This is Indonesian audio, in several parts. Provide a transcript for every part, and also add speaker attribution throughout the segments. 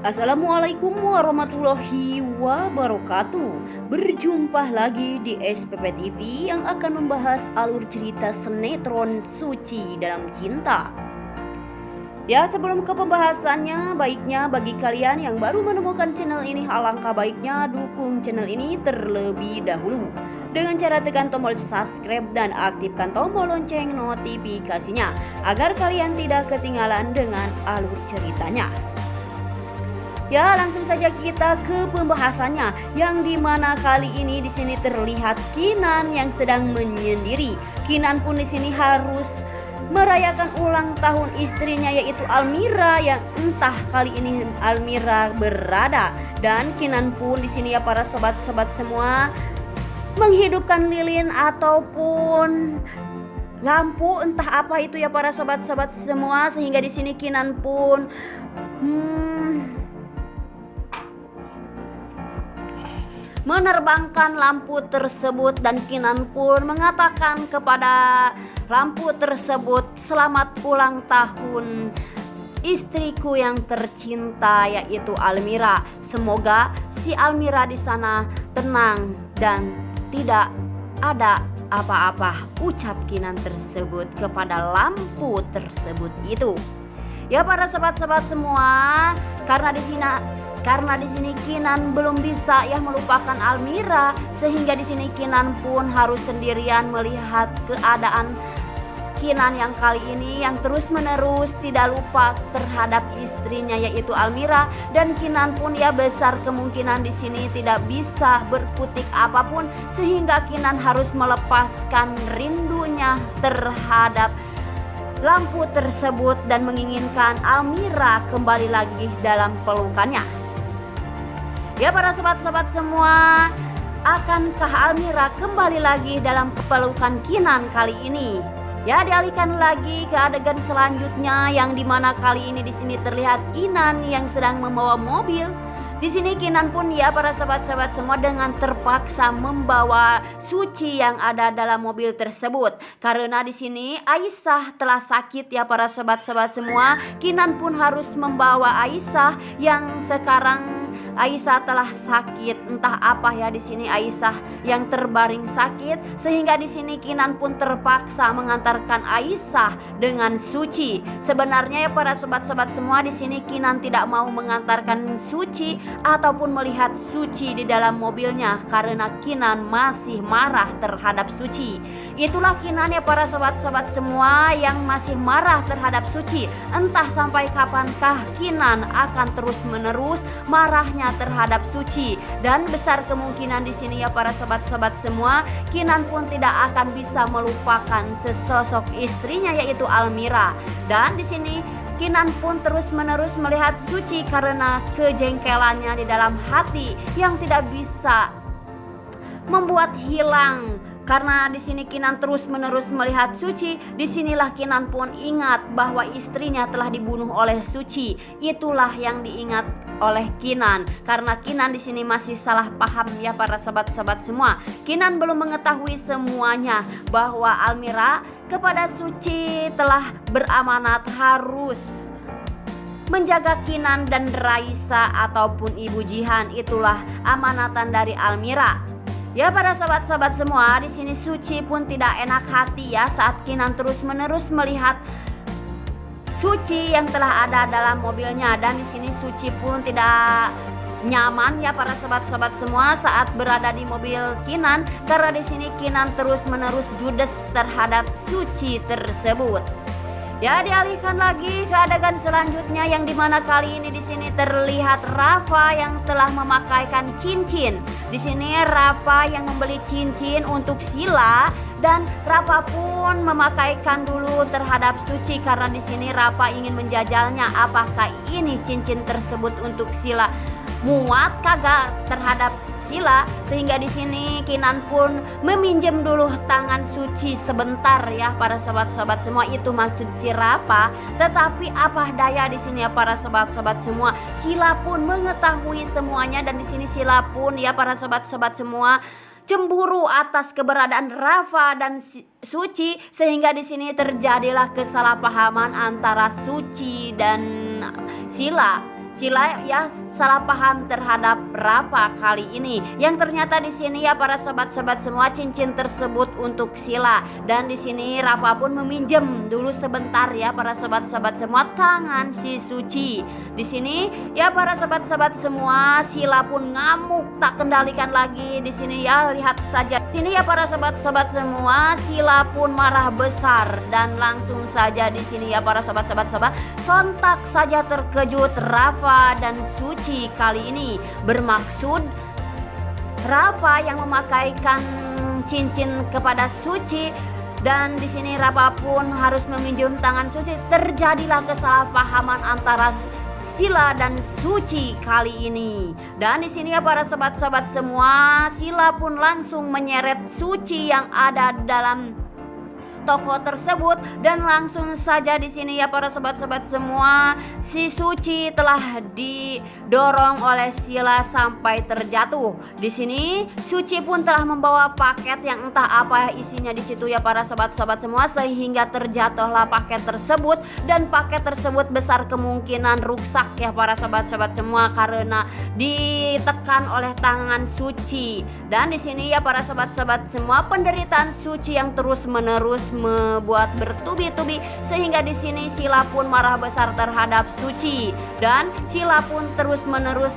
Speaker 1: Assalamualaikum warahmatullahi wabarakatuh. Berjumpa lagi di SPP TV yang akan membahas alur cerita sinetron Suci Dalam Cinta. Ya, sebelum ke pembahasannya, baiknya bagi kalian yang baru menemukan channel ini, alangkah baiknya dukung channel ini terlebih dahulu dengan cara tekan tombol subscribe dan aktifkan tombol lonceng notifikasinya agar kalian tidak ketinggalan dengan alur ceritanya. Ya, langsung saja kita ke pembahasannya, yang dimana kali ini di sini terlihat Kinan yang sedang menyendiri. Kinan pun di sini harus merayakan ulang tahun istrinya, yaitu Almira, yang entah kali ini Almira berada. Dan Kinan pun di sini ya para sobat-sobat semua menghidupkan lilin ataupun lampu, entah apa itu ya para sobat-sobat semua, sehingga di sini Kinan pun menerbangkan lampu tersebut, dan Kinan pun mengatakan kepada lampu tersebut, "Selamat ulang tahun istriku yang tercinta, yaitu Almira. Semoga si Almira di sana tenang dan tidak ada apa-apa," ucap Kinan tersebut kepada lampu tersebut itu. Ya para sobat-sobat semua, karena di sini Kinan belum bisa ya melupakan Almira, sehingga di sini Kinan pun harus sendirian melihat keadaan Kinan yang kali ini yang terus-menerus tidak lupa terhadap istrinya, yaitu Almira. Dan Kinan pun ya besar kemungkinan di sini tidak bisa berkutik apapun, sehingga Kinan harus melepaskan rindunya terhadap lampu tersebut dan menginginkan Almira kembali lagi dalam pelukannya. Ya para sobat-sobat semua, akankah Almira kembali lagi dalam pelukan Kinan kali ini? Ya, dialihkan lagi ke adegan selanjutnya, yang dimana kali ini di sini terlihat Kinan yang sedang membawa mobil. Di sini Kinan pun ya para sobat-sobat semua dengan terpaksa membawa Suci yang ada dalam mobil tersebut, karena di sini Aisyah telah sakit ya para sobat-sobat semua. Kinan pun harus membawa Aisyah yang sekarang Aisyah telah sakit, entah apa ya di sini Aisyah yang terbaring sakit, sehingga di sini Kinan pun terpaksa mengantarkan Aisyah dengan Suci. Sebenarnya ya para sobat-sobat semua, di sini Kinan tidak mau mengantarkan Suci ataupun melihat Suci di dalam mobilnya, karena Kinan masih marah terhadap Suci. Itulah Kinan ya para sobat-sobat semua yang masih marah terhadap Suci. Entah sampai kapankah Kinan akan terus-menerus marahnya terhadap Suci, dan besar kemungkinan di sini ya para sobat-sobat semua, Kinan pun tidak akan bisa melupakan sesosok istrinya, yaitu Almira. Dan di sini Kinan pun terus-menerus melihat Suci karena kejengkelannya di dalam hati yang tidak bisa membuat hilang. Karena di sini Kinan terus-menerus melihat Suci, disinilah Kinan pun ingat bahwa istrinya telah dibunuh oleh Suci. Itulah yang diingat oleh Kinan, karena Kinan di sini masih salah paham ya para sobat-sobat semua. Kinan belum mengetahui semuanya bahwa Almira kepada Suci telah beramanat harus menjaga Kinan dan Raisa ataupun Ibu Jihan. Itulah amanatan dari Almira. Ya para sobat-sobat semua, di sini Suci pun tidak enak hati ya saat Kinan terus-menerus melihat Suci yang telah ada dalam mobilnya, dan di sini Suci pun tidak nyaman ya para sobat-sobat semua saat berada di mobil Kinan, karena di sini Kinan terus-menerus judes terhadap Suci tersebut. Ya, dialihkan lagi ke adegan selanjutnya, yang dimana kali ini di sini terlihat Rafa yang telah memakaikan cincin. Di sini Rafa yang membeli cincin untuk Sila, dan Rafa pun memakaikan dulu terhadap Suci, karena di sini Rafa ingin menjajalnya apakah ini cincin tersebut untuk Sila muat kagak terhadap Sila, sehingga di sini Kinan pun meminjam dulu tangan Suci sebentar ya para sobat-sobat semua, itu maksud si Rafa. Tetapi apa daya di sini ya para sobat-sobat semua, Sila pun mengetahui semuanya, dan di sini Sila pun ya para sobat-sobat semua cemburu atas keberadaan Rafa dan Suci, sehingga di sini terjadilah kesalahpahaman antara Suci dan Sila. Sila ya salah paham terhadap Rafa kali ini, yang ternyata di sini ya para sobat-sobat semua cincin tersebut untuk Sila. Dan di sini Rafa pun meminjam dulu sebentar ya para sobat-sobat semua tangan si Suci. Di sini ya para sobat-sobat semua, Sila pun ngamuk tak kendalikan lagi. Di sini ya lihat saja. Di sini ya para sobat-sobat semua, Sila pun marah besar dan langsung saja di sini ya para sobat-sobat semua, sontak saja terkejut Rafa dan Suci kali ini. Bermaksud Rafa yang memakaikan cincin kepada Suci, dan di sini Rafa pun harus meminjam tangan Suci. Terjadilah kesalahpahaman antara Sila dan Suci kali ini. Dan di sini ya para sobat-sobat semua, Sila pun langsung menyeret Suci yang ada dalam toko tersebut, dan langsung saja di sini ya para sobat-sobat semua, si Suci telah didorong oleh Sila sampai terjatuh. Di sini Suci pun telah membawa paket yang entah apa isinya di situ ya para sobat-sobat semua, sehingga terjatuhlah paket tersebut, dan paket tersebut besar kemungkinan rusak ya para sobat-sobat semua karena ditekan oleh tangan Suci. Dan di sini ya para sobat-sobat semua, penderitaan Suci yang terus-menerus membuat bertubi-tubi, sehingga di sini Sila pun marah besar terhadap Suci, dan Sila pun terus-menerus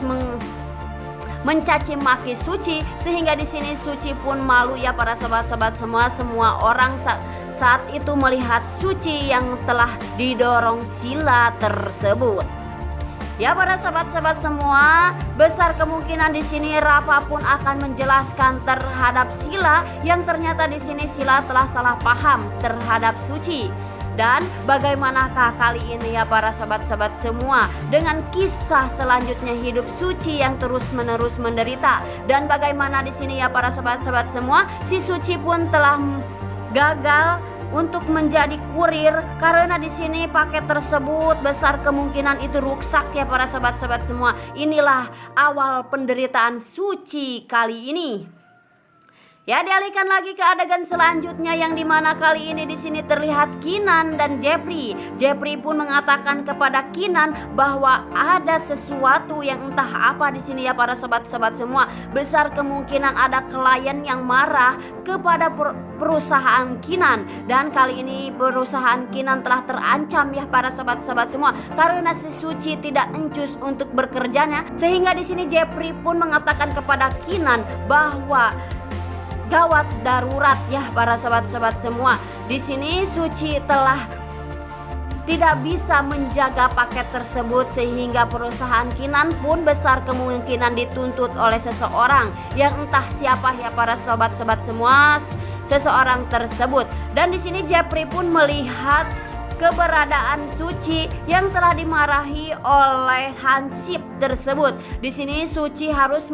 Speaker 1: mencaci maki Suci, sehingga di sini Suci pun malu ya para sobat-sobat semua. Semua orang saat itu melihat Suci yang telah didorong Sila tersebut. Ya para sobat-sobat semua, besar kemungkinan di sini Rafa pun akan menjelaskan terhadap Sila yang ternyata di sini Sila telah salah paham terhadap Suci. Dan bagaimanakah kali ini ya para sobat-sobat semua dengan kisah selanjutnya hidup Suci yang terus-menerus menderita, dan bagaimana di sini ya para sobat-sobat semua, si Suci pun telah gagal untuk menjadi kurir karena di sini paket tersebut besar kemungkinan itu rusak ya para sobat-sobat semua. Inilah awal penderitaan Suci kali ini. Ya, dialihkan lagi ke adegan selanjutnya yang dimana kali ini di sini terlihat Kinan dan Jeffrey. Jeffrey pun mengatakan kepada Kinan bahwa ada sesuatu yang entah apa di sini ya para sobat-sobat semua. Besar kemungkinan ada klien yang marah kepada perusahaan Kinan, dan kali ini perusahaan Kinan telah terancam ya para sobat-sobat semua karena si Suci tidak encus untuk bekerjanya, sehingga di sini Jeffrey pun mengatakan kepada Kinan bahwa gawat darurat ya para sobat-sobat semua. Di sini Suci telah tidak bisa menjaga paket tersebut, sehingga perusahaan Kinan pun besar kemungkinan dituntut oleh seseorang yang entah siapa ya para sobat-sobat semua, seseorang tersebut. Dan di sini Jeffrey pun melihat keberadaan Suci yang telah dimarahi oleh Hansip tersebut. Di sini Suci harus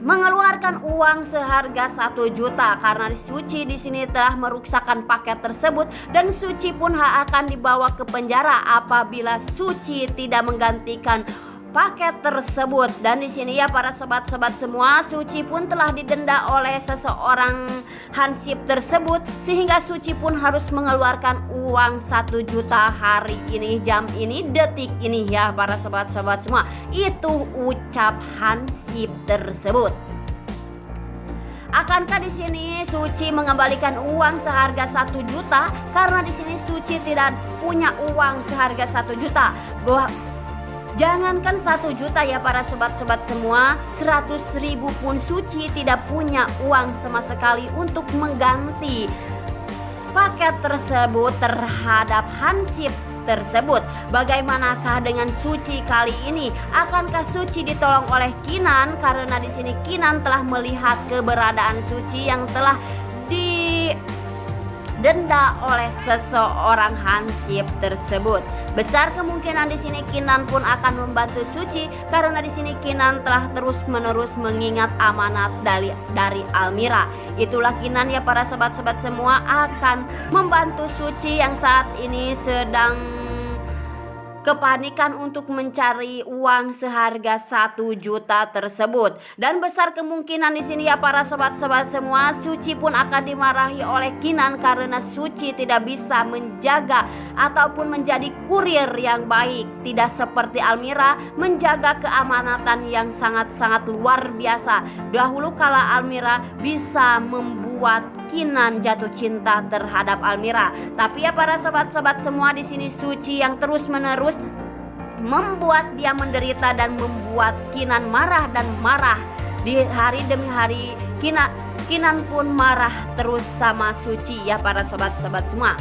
Speaker 1: mengeluarkan uang seharga 1 juta karena Suci di sini telah merusakkan paket tersebut, dan Suci pun akan dibawa ke penjara apabila Suci tidak menggantikan paket tersebut. Dan di sini ya para sobat-sobat semua, Suci pun telah didenda oleh seseorang Hansip tersebut, sehingga Suci pun harus mengeluarkan uang 1 juta hari ini, jam ini, detik ini ya para sobat-sobat semua. Itu ucap Hansip tersebut. Akankah di sini Suci mengembalikan uang seharga 1 juta? Karena di sini Suci tidak punya uang seharga 1 juta. Jangankan 1 juta ya para sobat-sobat semua, 100.000 pun Suci tidak punya uang sama sekali untuk mengganti paket tersebut terhadap Hansip tersebut. Bagaimanakah dengan Suci kali ini? Akankah Suci ditolong oleh Kinan? Karena di sini Kinan telah melihat keberadaan Suci yang telah denda oleh seseorang Hansip tersebut. Besar kemungkinan di sini Kinan pun akan membantu Suci karena di sini Kinan telah terus-menerus mengingat amanat dari Almira. Itulah Kinan ya para sobat-sobat semua akan membantu Suci yang saat ini sedang kepanikan untuk mencari uang seharga 1 juta tersebut. Dan besar kemungkinan di sini ya para sobat-sobat semua, Suci pun akan dimarahi oleh Kinan karena Suci tidak bisa menjaga ataupun menjadi kurir yang baik. Tidak seperti Almira menjaga keamanatan yang sangat-sangat luar biasa. Dahulu kala Almira bisa membuat Kinan jatuh cinta terhadap Almira. Tapi ya para sobat-sobat semua, di sini Suci yang terus-menerus membuat dia menderita dan membuat Kinan marah dan marah. Di hari demi hari Kinan pun marah terus sama Suci ya para sobat-sobat semua.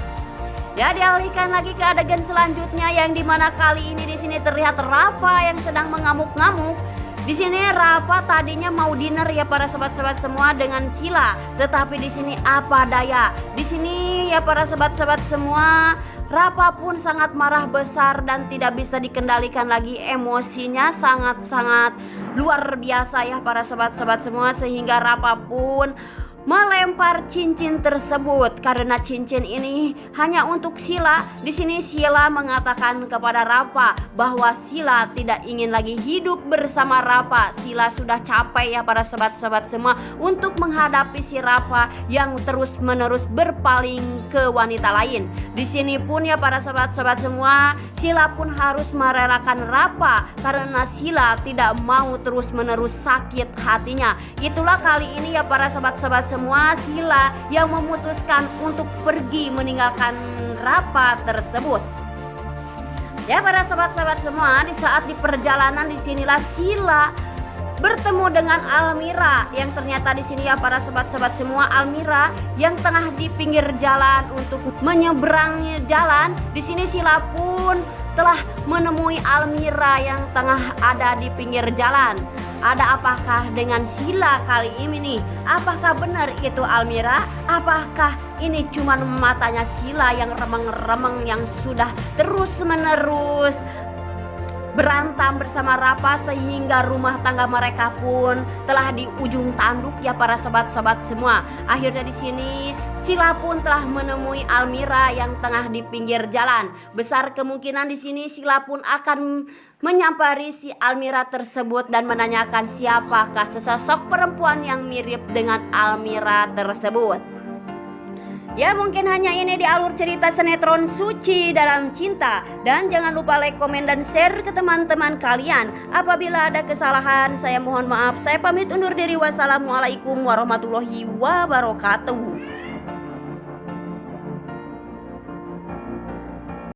Speaker 1: Ya, dialihkan lagi ke adegan selanjutnya yang dimana kali ini di sini terlihat Rafa yang sedang mengamuk-ngamuk. Di sini Rafa tadinya mau dinner ya para sobat-sobat semua dengan Sila, tetapi di sini apa daya. Di sini ya para sobat-sobat semua, Rafa pun sangat marah besar dan tidak bisa dikendalikan lagi, emosinya sangat-sangat luar biasa ya para sobat-sobat semua, sehingga Rafa pun melempar cincin tersebut karena cincin ini hanya untuk Sila. Di sini Sila mengatakan kepada Rafa bahwa Sila tidak ingin lagi hidup bersama Rafa. Sila sudah capek ya para sobat-sobat semua untuk menghadapi si Rafa yang terus-menerus berpaling ke wanita lain. Di sini pun ya para sobat-sobat semua, Sila pun harus merelakan Rafa karena Sila tidak mau terus-menerus sakit hatinya. Itulah kali ini ya para sobat-sobat semua, Sila yang memutuskan untuk pergi meninggalkan Rafa tersebut. Ya para sobat-sobat semua, di saat di perjalanan disinilah Sila bertemu dengan Almira yang ternyata di sini ya para sobat-sobat semua, Almira yang tengah di pinggir jalan untuk menyeberang jalan. Di sini Sila pun telah menemui Almira yang tengah ada di pinggir jalan. Ada apakah dengan Sila kali ini nih? Apakah benar itu Almira? Apakah ini cuma matanya Sila yang remeng-remeng yang sudah terus-menerus berantam bersama Rafa sehingga rumah tangga mereka pun telah di ujung tanduk ya para sobat-sobat semua. Akhirnya di sini Sila pun telah menemui Almira yang tengah di pinggir jalan. Besar kemungkinan di sini Sila pun akan menyampari si Almira tersebut dan menanyakan siapakah sesosok perempuan yang mirip dengan Almira tersebut. Ya, mungkin hanya ini di alur cerita sinetron Suci Dalam Cinta. Dan jangan lupa like, komen, dan share ke teman-teman kalian. Apabila ada kesalahan, saya mohon maaf. Saya pamit undur diri. Wassalamualaikum warahmatullahi wabarakatuh.